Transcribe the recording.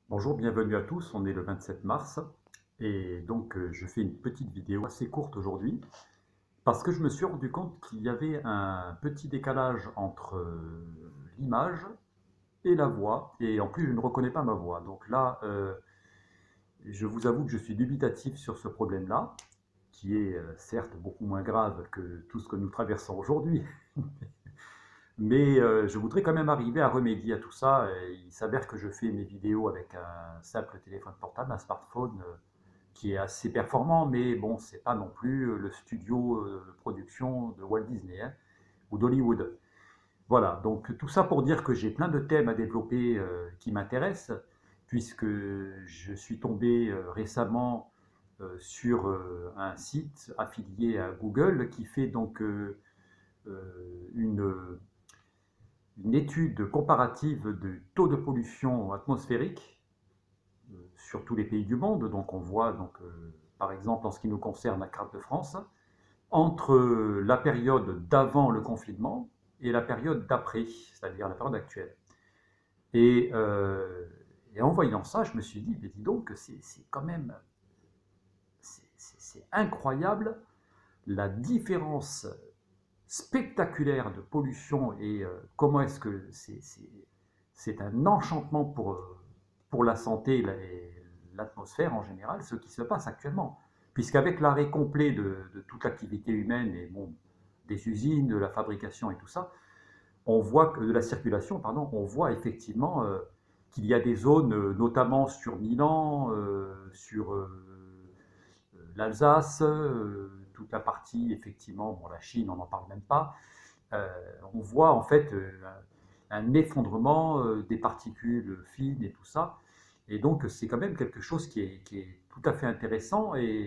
Bonjour, bienvenue à tous, on est le 27 mars et donc je fais une petite vidéo assez courte aujourd'hui parce que je me suis rendu compte qu'il y avait un petit décalage entre l'image et la voix et en plus je ne reconnais pas ma voix. Donc là, je vous avoue que je suis dubitatif sur ce problème-là qui est certes beaucoup moins grave que tout ce que nous traversons aujourd'hui. Mais je voudrais quand même arriver à remédier à tout ça. Et il s'avère que je fais mes vidéos avec un simple téléphone portable, un smartphone qui est assez performant, mais bon, c'est pas non plus le studio de production de Walt Disney hein, ou d'Hollywood. Voilà, donc tout ça pour dire que j'ai plein de thèmes à développer qui m'intéressent, puisque je suis tombé récemment sur un site affilié à Google qui fait donc une étude comparative du taux de pollution atmosphérique sur tous les pays du monde. Donc on voit, par exemple, en ce qui nous concerne la carte de France, entre la période d'avant le confinement et la période d'après, c'est-à-dire la période actuelle. Et, euh, et, en voyant ça, je me suis dit, mais dis donc, c'est quand même c'est incroyable la différence spectaculaire de pollution et comment est-ce que c'est un enchantement pour la santé et l'atmosphère en général, ce qui se passe actuellement. Puisqu'avec l'arrêt complet de toute l'activité humaine et bon, des usines, de la fabrication et tout ça, on voit que de la circulation, pardon, on voit effectivement qu'il y a des zones, notamment sur Milan, sur l'Alsace, toute la partie, effectivement, bon, la Chine, on n'en parle même pas, euh, on voit en fait un effondrement des particules fines et tout ça. Et donc c'est quand même quelque chose qui est tout à fait intéressant et